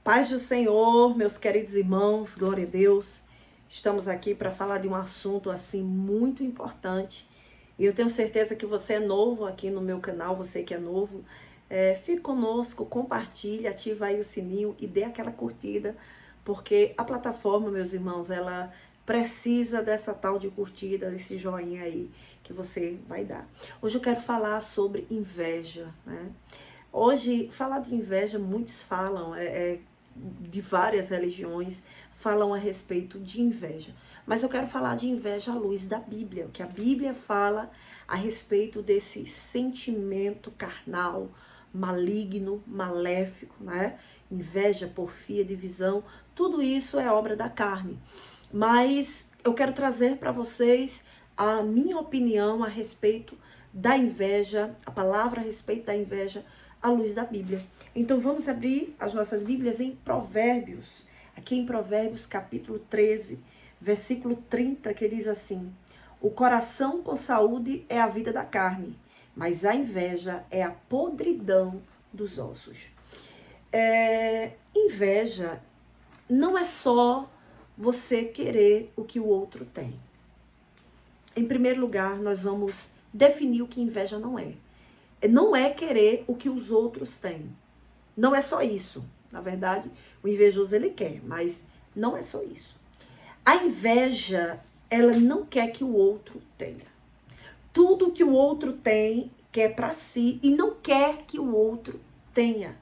Paz do Senhor, meus queridos irmãos, glória a Deus. Estamos aqui para falar de um assunto assim muito importante. E eu tenho certeza que você é novo aqui no meu canal, você que é novo, fique conosco, compartilhe, ativa aí o sininho e dê aquela curtida, porque a plataforma, meus irmãos, ela precisa dessa tal de curtida, desse joinha aí que você vai dar. Hoje eu quero falar sobre inveja, né? Hoje, falar de inveja, muitos falam, de várias religiões, falam a respeito de inveja. Mas eu quero falar de inveja à luz da Bíblia, o que a Bíblia fala a respeito desse sentimento carnal, maligno, maléfico, né? Inveja, porfia, divisão, tudo isso é obra da carne. Mas eu quero trazer para vocês a minha opinião a respeito da inveja, a palavra a respeito da inveja à luz da Bíblia. Então vamos abrir as nossas Bíblias em Provérbios, aqui em Provérbios capítulo 13, versículo 30, que diz assim: o coração com saúde é a vida da carne, mas a inveja é a podridão dos ossos. Inveja não é só você querer o que o outro tem. Em primeiro lugar, nós vamos definir o que inveja não é. Não é querer o que os outros têm. Não é só isso. Na verdade, o invejoso ele quer, mas não é só isso. A inveja, ela não quer que o outro tenha. Tudo que o outro tem, quer para si e não quer que o outro tenha.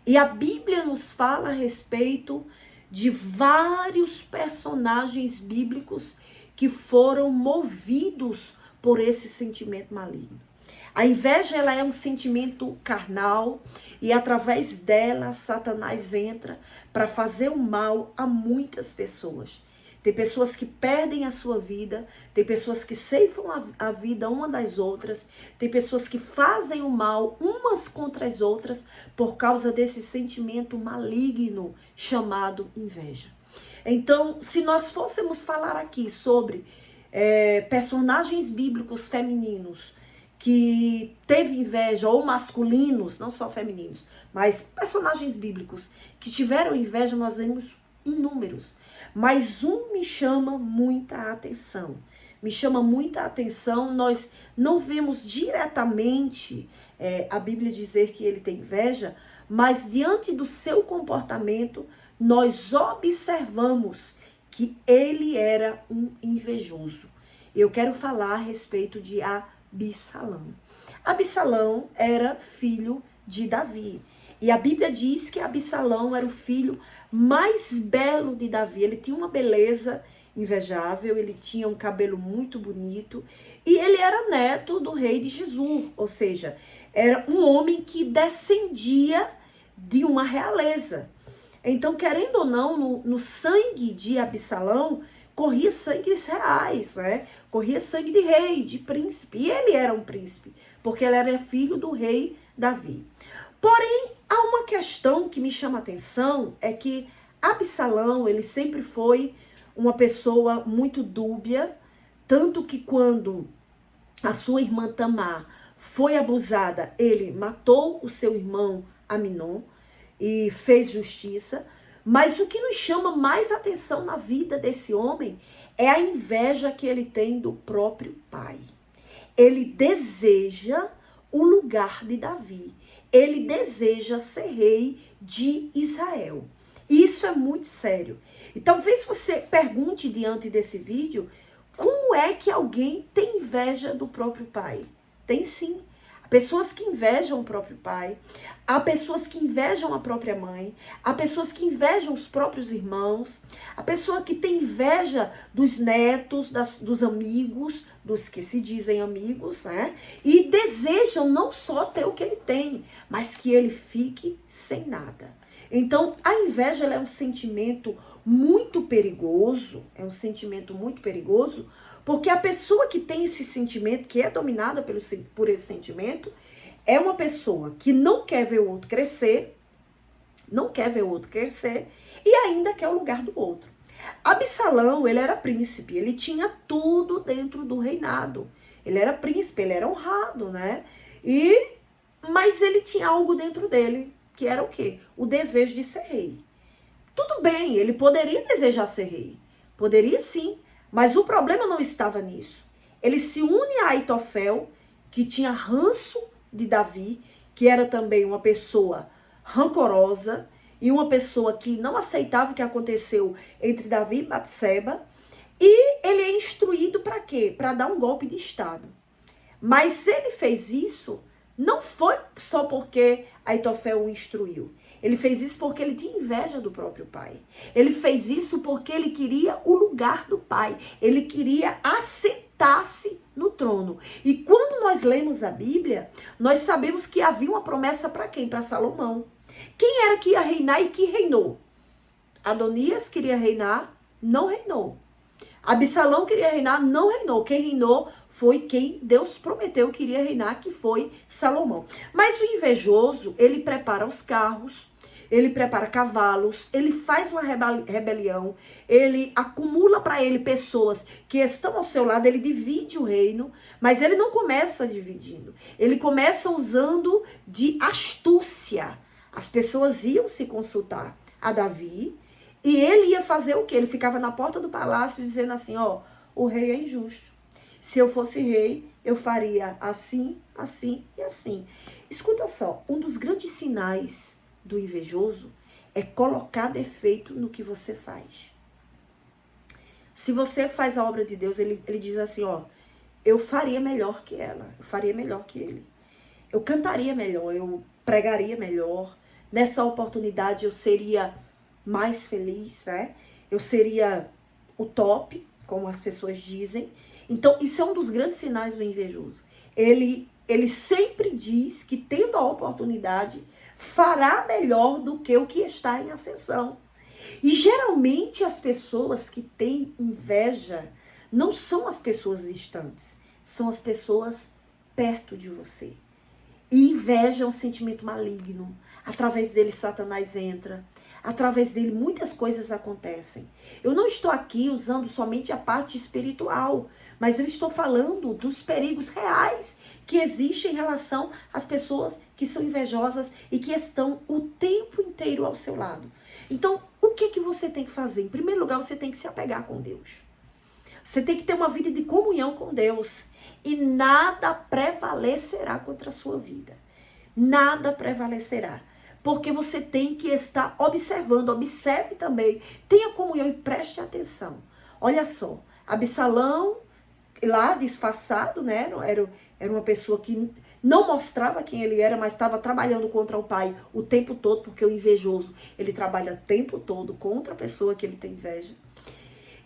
E a Bíblia nos fala a respeito de vários personagens bíblicos que foram movidos por esse sentimento maligno. A inveja, ela é um sentimento carnal e através dela Satanás entra para fazer o mal a muitas pessoas. Tem pessoas que perdem a sua vida, tem pessoas que ceifam a vida uma das outras, tem pessoas que fazem o mal umas contra as outras por causa desse sentimento maligno chamado inveja. Então, se nós fôssemos falar aqui sobre personagens bíblicos femininos que teve inveja, ou masculinos, não só femininos, mas personagens bíblicos que tiveram inveja, nós vemos inúmeros. Mas um me chama muita atenção. Me chama muita atenção, nós não vemos diretamente a Bíblia dizer que ele tem inveja, mas diante do seu comportamento, nós observamos que ele era um invejoso. Eu quero falar a respeito de Absalão. Absalão era filho de Davi. E a Bíblia diz que Absalão era o filho mais belo de Davi. Ele tinha uma beleza invejável, ele tinha um cabelo muito bonito e ele era neto do rei de Jesus, ou seja, era um homem que descendia de uma realeza. Então, querendo ou não, no sangue de Absalão, corria sangue reais, né? Corria sangue de rei, de príncipe. E ele era um príncipe, porque ele era filho do rei Davi. Porém, há uma questão que me chama a atenção, é que Absalão, ele sempre foi uma pessoa muito dúbia, tanto que quando a sua irmã Tamar foi abusada, ele matou o seu irmão Aminon e fez justiça. Mas o que nos chama mais atenção na vida desse homem é a inveja que ele tem do próprio pai. Ele deseja o lugar de Davi. Ele deseja ser rei de Israel. Isso é muito sério. E talvez você pergunte diante desse vídeo, como é que alguém tem inveja do próprio pai? Tem sim. Há pessoas que invejam o próprio pai, há pessoas que invejam a própria mãe, há pessoas que invejam os próprios irmãos, há pessoa que tem inveja dos netos, dos amigos, dos que se dizem amigos, né? E desejam não só ter o que ele tem, mas que ele fique sem nada. Então, a inveja, ela é um sentimento muito perigoso, porque a pessoa que tem esse sentimento, que é dominada por esse sentimento, é uma pessoa que não quer ver o outro crescer, e ainda quer o lugar do outro. Absalão, ele era príncipe, ele tinha tudo dentro do reinado. Ele era príncipe, ele era honrado, né? Mas ele tinha algo dentro dele, que era o quê? O desejo de ser rei. Tudo bem, ele poderia desejar ser rei. Poderia sim, mas o problema não estava nisso. Ele se une a Aitofel, que tinha ranço de Davi, que era também uma pessoa rancorosa e uma pessoa que não aceitava o que aconteceu entre Davi e Batseba. E ele é instruído para quê? Para dar um golpe de Estado. Mas ele fez isso, não foi só porque Aitofel o instruiu. Ele fez isso porque ele tinha inveja do próprio pai. Ele fez isso porque ele queria o lugar do pai. Ele queria assentar-se no trono. E quando nós lemos a Bíblia, nós sabemos que havia uma promessa para quem? Para Salomão. Quem era que ia reinar e que reinou? Adonias queria reinar, não reinou. Absalão queria reinar, não reinou. Quem reinou foi quem Deus prometeu que iria reinar, que foi Salomão. Mas o invejoso, ele prepara os carros, ele prepara cavalos, ele faz uma rebelião, ele acumula para ele pessoas que estão ao seu lado, ele divide o reino, mas ele não começa dividindo. Ele começa usando de astúcia. As pessoas iam se consultar a Davi e ele ia fazer o quê? Ele ficava na porta do palácio dizendo assim, ó, o rei é injusto. Se eu fosse rei, eu faria assim, assim e assim. Escuta só, um dos grandes sinais do invejoso é colocar defeito no que você faz. Se você faz a obra de Deus, ele diz assim, ó, eu faria melhor que ela, eu faria melhor que ele. Eu cantaria melhor, eu pregaria melhor. Nessa oportunidade eu seria mais feliz, né? Eu seria o top, como as pessoas dizem. Então, isso é um dos grandes sinais do invejoso. Ele sempre diz que, tendo a oportunidade, fará melhor do que o que está em ascensão. E, geralmente, as pessoas que têm inveja não são as pessoas distantes, são as pessoas perto de você. E inveja é um sentimento maligno. Através dele, Satanás entra. Através dele, muitas coisas acontecem. Eu não estou aqui usando somente a parte espiritual, mas eu estou falando dos perigos reais que existem em relação às pessoas que são invejosas e que estão o tempo inteiro ao seu lado. Então, o que você tem que fazer? Em primeiro lugar, você tem que se apegar com Deus. Você tem que ter uma vida de comunhão com Deus. E nada prevalecerá contra a sua vida. Nada prevalecerá. Porque você tem que estar observando, observe também, tenha comunhão e preste atenção. Olha só, Absalão, lá disfarçado, né, era uma pessoa que não mostrava quem ele era, mas estava trabalhando contra o pai o tempo todo, porque o invejoso, ele trabalha o tempo todo contra a pessoa que ele tem inveja.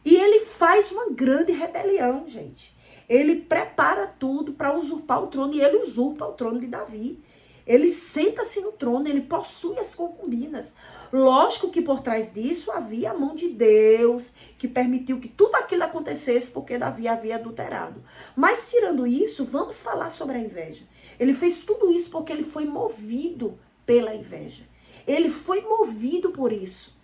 E ele faz uma grande rebelião, gente. Ele prepara tudo para usurpar o trono, e ele usurpa o trono de Davi. Ele senta-se no trono, ele possui as concubinas. Lógico que por trás disso havia a mão de Deus, que permitiu que tudo aquilo acontecesse porque Davi havia adulterado. Mas tirando isso, vamos falar sobre a inveja. Ele fez tudo isso porque ele foi movido pela inveja. Ele foi movido por isso.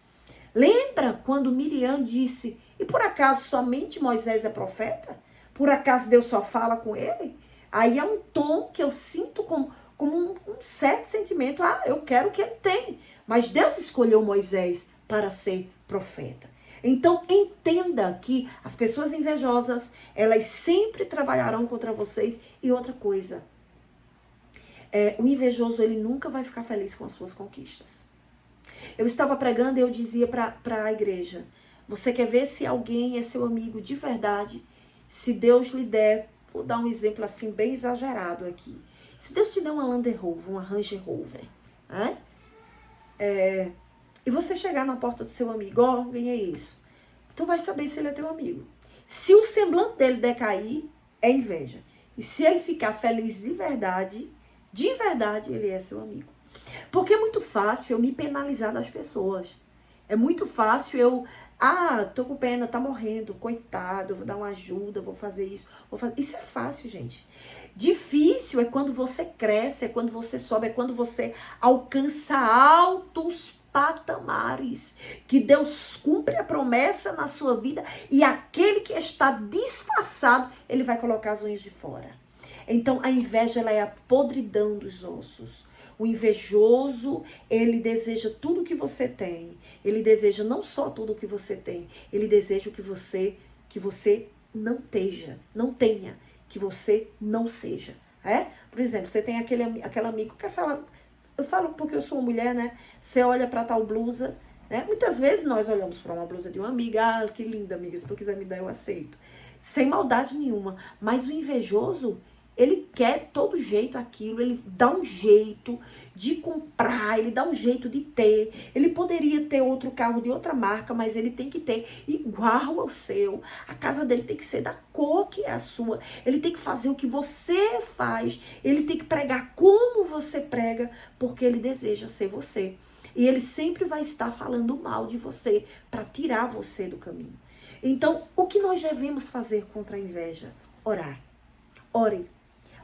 Lembra quando Miriam disse, e por acaso somente Moisés é profeta? Por acaso Deus só fala com ele? Aí é um tom que eu sinto como um certo sentimento, eu quero o que ele tem. Mas Deus escolheu Moisés para ser profeta. Então, entenda que as pessoas invejosas, elas sempre trabalharão contra vocês. E outra coisa, o invejoso, ele nunca vai ficar feliz com as suas conquistas. Eu estava pregando e eu dizia para a igreja, você quer ver se alguém é seu amigo de verdade? Se Deus lhe der, vou dar um exemplo assim bem exagerado aqui. Se Deus te der uma Land Rover, uma Range Rover, né? E você chegar na porta do seu amigo, ganhei isso. Tu vai saber se ele é teu amigo. Se o semblante dele decair, é inveja. E se ele ficar feliz de verdade, ele é seu amigo. Porque é muito fácil eu me penalizar das pessoas. É muito fácil eu, tô com pena, tá morrendo, coitado, vou dar uma ajuda, vou fazer isso. Isso é fácil, gente. Difícil é quando você cresce, é quando você sobe, é quando você alcança altos patamares, que Deus cumpre a promessa na sua vida e aquele que está disfarçado, ele vai colocar as unhas de fora. Então a inveja, ela é a podridão dos ossos. O invejoso, ele deseja tudo que você tem. Ele deseja não só tudo que você tem, ele deseja que você não tenha, que você não seja. Por exemplo, você tem aquele amigo que quer falar, eu falo porque eu sou uma mulher, né? Você olha para tal blusa, né? Muitas vezes nós olhamos para uma blusa de uma amiga, ah, que linda amiga, se tu quiser me dar eu aceito. Sem maldade nenhuma, mas o invejoso, ele quer todo jeito aquilo, ele dá um jeito de comprar, ele dá um jeito de ter. Ele poderia ter outro carro de outra marca, mas ele tem que ter igual ao seu. A casa dele tem que ser da cor que é a sua. Ele tem que fazer o que você faz. Ele tem que pregar como você prega, porque ele deseja ser você. E ele sempre vai estar falando mal de você, para tirar você do caminho. Então, o que nós devemos fazer contra a inveja? Orar. Ore.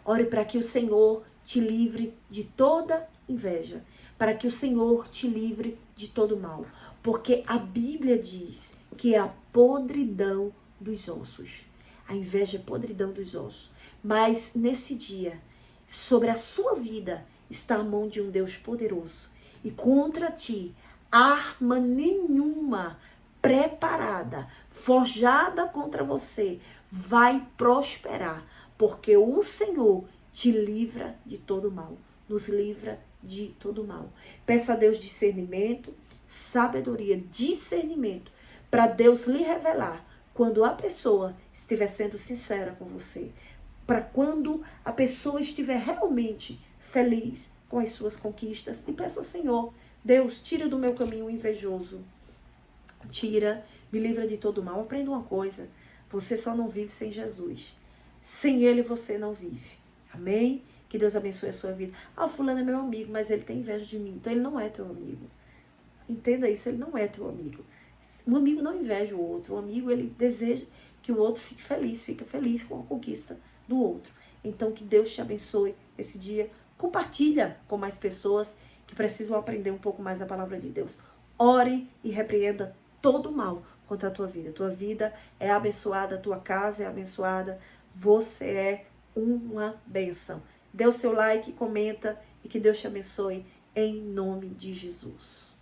Ore para que o Senhor te livre de toda inveja, para que o Senhor te livre de todo mal, porque a Bíblia diz que é a podridão dos ossos. A inveja é podridão dos ossos. Mas nesse dia, sobre a sua vida, está a mão de um Deus poderoso. E contra ti, arma nenhuma preparada, forjada contra você, vai prosperar. Porque o Senhor te livra de todo mal, nos livra de todo mal. Peça a Deus discernimento, sabedoria, discernimento, para Deus lhe revelar quando a pessoa estiver sendo sincera com você, para quando a pessoa estiver realmente feliz com as suas conquistas. E peça ao Senhor, Deus, tira do meu caminho o invejoso, tira, me livra de todo mal. Aprenda uma coisa, você só não vive sem Jesus. Sem ele você não vive. Amém? Que Deus abençoe a sua vida. Ah, o fulano é meu amigo, mas ele tem inveja de mim. Então ele não é teu amigo. Entenda isso, ele não é teu amigo. Um amigo não inveja o outro. Um amigo, ele deseja que o outro fique feliz, fica feliz com a conquista do outro. Então que Deus te abençoe esse dia. Compartilha com mais pessoas que precisam aprender um pouco mais da palavra de Deus. Ore e repreenda todo o mal contra a tua vida. Tua vida é abençoada, tua casa é abençoada. Você é uma bênção. Dê o seu like, comenta e que Deus te abençoe em nome de Jesus.